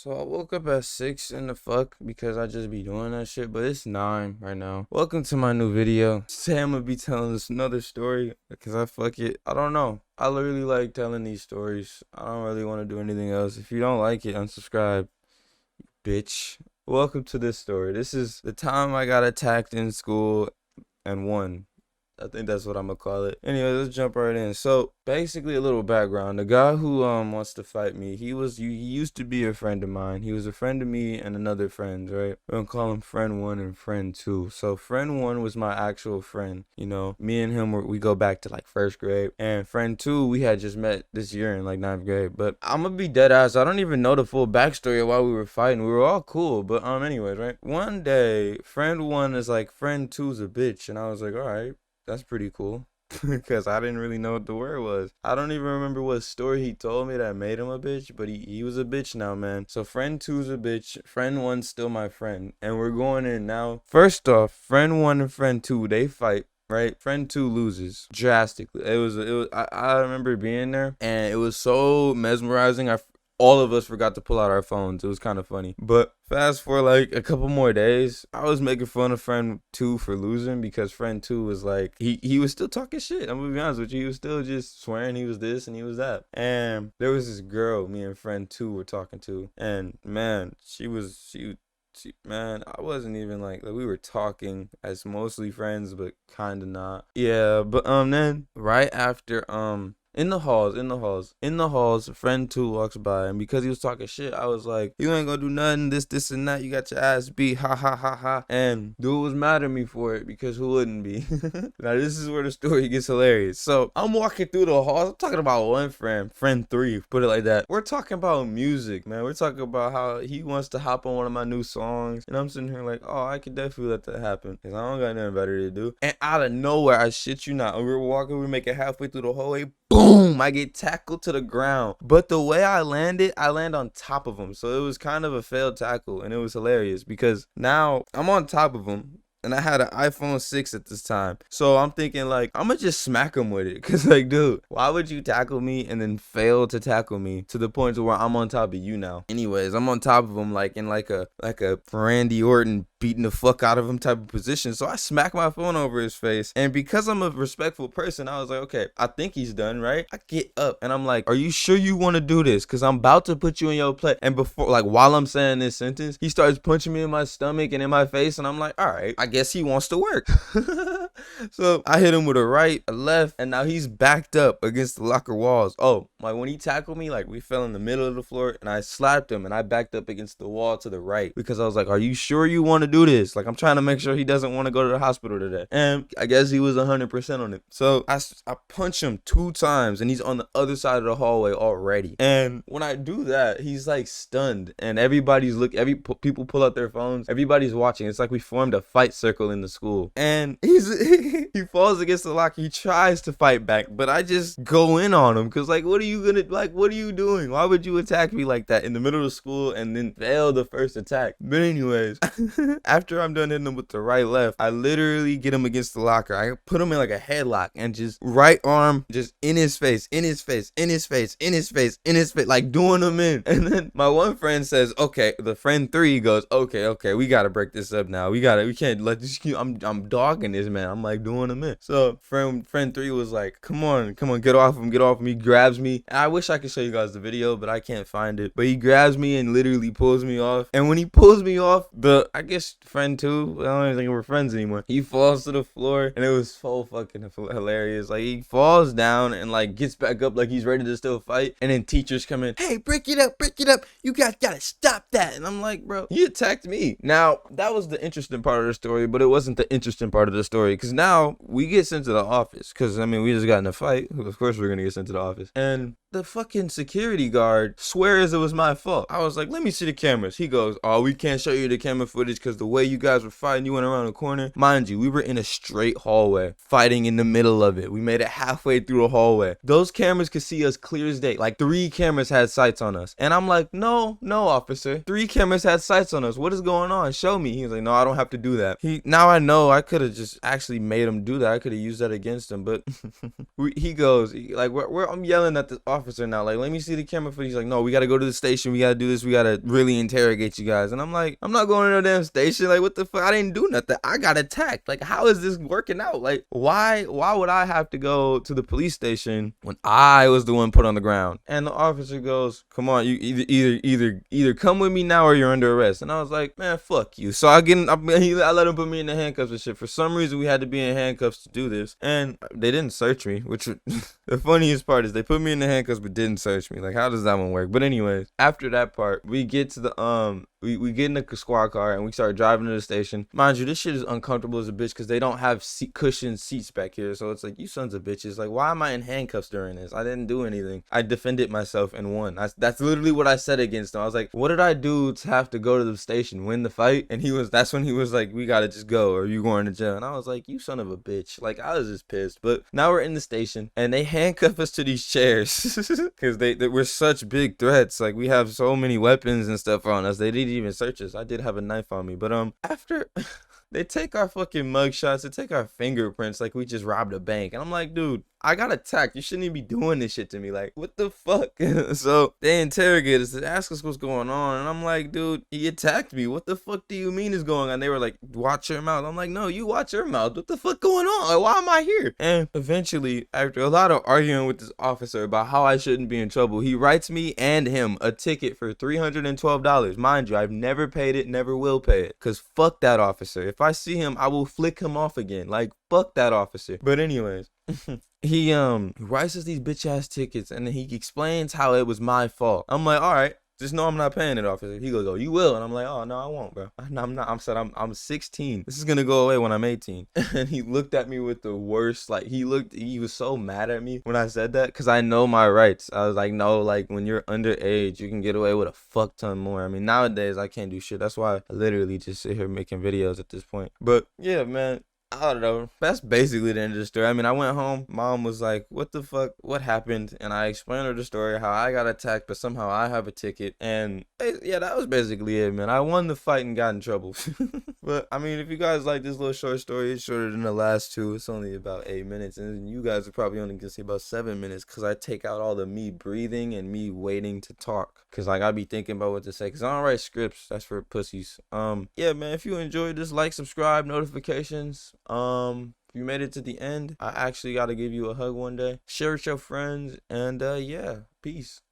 So I woke up at 6 in the fuck because I just be doing that shit, but it's 9 right now. Welcome to my new video. Today I'm gonna be telling us another story because I fuck it. I don't know. I literally like telling these stories. I don't really want to do anything else. If you don't like it, unsubscribe, bitch. Welcome to this story. This is the time I got attacked in school and won. I think that's what I'm gonna call it. Anyway, let's jump right in. So basically, a little background. The guy who wants to fight me, he used to be a friend of mine. He was a friend of me and another friend, right? We're gonna call him friend 1 and friend 2. So friend 1 was my actual friend. You know, me and him we go back to like 1st grade, and friend 2 we had just met this year in like 9th grade. But I'm gonna be dead ass. I don't even know the full backstory of why we were fighting. We were all cool, but anyways, right? One day, friend 1 is like, friend 2's a bitch, and I was like, all right. That's pretty cool because I didn't really know what the word was. I don't even remember what story he told me that made him a bitch, but he was a bitch now, man. So friend 2's a bitch. Friend 1's still my friend. And we're going in now. First off, friend 1 and friend 2, they fight. Right, friend 2 loses drastically. I remember being there, and it was so mesmerizing. All of us forgot to pull out our phones. It was kind of funny. But fast forward like a couple more days, I was making fun of friend 2 for losing because friend 2 was like, he was still talking shit. I'm gonna be honest with you. He was still just swearing he was this and he was that. And there was this girl me and friend 2 were talking to. And man, man, I wasn't even like we were talking as mostly friends, but kind of not. Yeah, but then right after in the halls, friend 2 walks by, and because he was talking shit, I was like, you ain't gonna do nothing, this and that, you got your ass beat, ha ha ha ha. And dude was mad at me for it, because who wouldn't be? Now this is where the story gets hilarious. So I'm walking through the halls, I'm talking about one friend 3, put it like that. We're talking about music, man. We're talking about how he wants to hop on one of my new songs, and I'm sitting here like, oh, I could definitely let that happen, because I don't got nothing better to do. And out of nowhere, I shit you not, we were walking, we make it halfway through the hallway, boom, I get tackled to the ground. But the way I landed, I land on top of him. So it was kind of a failed tackle, and it was hilarious because now I'm on top of him. And I had an iPhone 6 at this time. So I'm thinking like, I'm gonna just smack him with it. Cause like, dude, why would you tackle me and then fail to tackle me to the point to where I'm on top of you now? Anyways, I'm on top of him like in like a Randy Orton beating the fuck out of him type of position. So I smack my phone over his face. And because I'm a respectful person, I was like, okay, I think he's done, right? I get up and I'm like, are you sure you want to do this? Cause I'm about to put you in your place. And before, like while I'm saying this sentence, he starts punching me in my stomach and in my face. And I'm like, all right, I guess he wants to work. So I hit him with a right, a left, and now he's backed up against the locker walls. Oh, like when he tackled me, like we fell in the middle of the floor and I slapped him and I backed up against the wall to the right because I was like, are you sure you want to do this? Like I'm trying to make sure he doesn't want to go to the hospital today. And I guess he was 100% on it. So I punch him 2 times and he's on the other side of the hallway already. And when I do that, he's like stunned and everybody's people pull out their phones. Everybody's watching. It's like we formed a fight circle in the school. And he falls against the locker. He tries to fight back, but I just go in on him because like, what are you doing? Why would you attack me like that in the middle of school and then fail the first attack? But anyways, after I'm done hitting him with the right left, I literally get him against the locker. I put him in like a headlock and just right arm just in his face, like doing him in. And then my one friend says, okay, the friend 3 goes, okay, we gotta break this up now. We can't let this keep, I'm dogging this man. I'm like doing him in. So friend 3 was like, come on, get off him. He grabs me. And I wish I could show you guys the video, but I can't find it. But he grabs me and literally pulls me off. And when he pulls me off, I guess friend 2, I don't even think we're friends anymore. He falls to the floor and it was so fucking hilarious. Like he falls down and like gets back up like he's ready to still fight. And then teachers come in, hey, break it up. You guys gotta stop that. And I'm like, bro, he attacked me. Now, that was the interesting part of the story, but it wasn't the interesting part of the story because now we get sent to the office because, I mean, we just got in a fight. Of course, we're going to get sent to the office. And the fucking security guard swears it was my fault. I was like, let me see the cameras. He goes, oh, we can't show you the camera footage because the way you guys were fighting, you went around the corner. Mind you, we were in a straight hallway, fighting in the middle of it. We made it halfway through the hallway. Those cameras could see us clear as day. Like 3 cameras had sights on us. And I'm like, no, officer. 3 cameras had sights on us. What is going on? Show me. He was like, no, I don't have to do that. Now I know I could have just actually made him do that. I could have used that against him. But he goes, like, I'm yelling at the officer. officer now. Like, let me see the camera footage. He's like, no, we got to go to the station. We got to do this. We got to really interrogate you guys. And I'm like, I'm not going to no damn station. Like, what the fuck? I didn't do nothing. I got attacked. Like, how is this working out? Like, why would I have to go to the police station when I was the one put on the ground? And the officer goes, come on, you either come with me now or you're under arrest. And I was like, man, fuck you. So I let him put me in the handcuffs and shit. For some reason, we had to be in handcuffs to do this. And they didn't search me, which the funniest part is they put me in the handcuffs but didn't search me. Like, how does that one work? But anyways, after that part, we get to the we get in the squad car and we start driving to the station. Mind you, this shit is uncomfortable as a bitch because they don't have cushioned seats back here. So it's like, you sons of bitches. Like, why am I in handcuffs during this? I didn't do anything. I defended myself and won. That's literally what I said against him. I was like, what did I do to have to go to the station, win the fight? And that's when he was like, we gotta just go or you going to jail. And I was like, you son of a bitch. Like, I was just pissed. But now we're in the station and they handcuff us to these chairs because they were such big threats. Like, we have so many weapons and stuff on us. They didn't even search us. I did have a knife on me, but after they take our fucking mugshots, they take our fingerprints like we just robbed a bank. And I'm like, dude, I got attacked. You shouldn't even be doing this shit to me. Like, what the fuck? So they interrogate us, they ask us what's going on. And I'm like, dude, he attacked me. What the fuck do you mean is going on? They were like, watch your mouth. I'm like, no, you watch your mouth. What the fuck going on? Like, why am I here? And eventually, after a lot of arguing with this officer about how I shouldn't be in trouble, he writes me and him a ticket for $312. Mind you, I've never paid it, never will pay it. Because fuck that officer. If I see him, I will flick him off again. Like, fuck that officer. But anyways, he writes us these bitch ass tickets and then he explains how it was my fault. I'm like, all right, just know I'm not paying it, officer. He goes, oh, you will? And I'm like, oh no, I won't, bro. I'm not. I'm 16. This is gonna go away when I'm 18. And he looked at me with the worst, like he was so mad at me when I said that because I know my rights. I was like, no, like when you're underage, you can get away with a fuck ton more. I mean, nowadays I can't do shit. That's why I literally just sit here making videos at this point. But yeah, man. I don't know. That's basically the end of the story. I mean, I went home. Mom was like, what the fuck? What happened? And I explained her the story, how I got attacked, but somehow I have a ticket. And yeah, that was basically it, man. I won the fight and got in trouble. But I mean, if you guys like this little short story, it's shorter than the last two. It's only about 8 minutes. And you guys are probably only gonna see about 7 minutes because I take out all the me breathing and me waiting to talk. Cause like I be thinking about what to say. Cause I don't write scripts. That's for pussies. Yeah, man. If you enjoyed this, like, subscribe, notifications. If you made it to the end, I actually got to give you a hug one day. Share with your friends, and yeah, peace.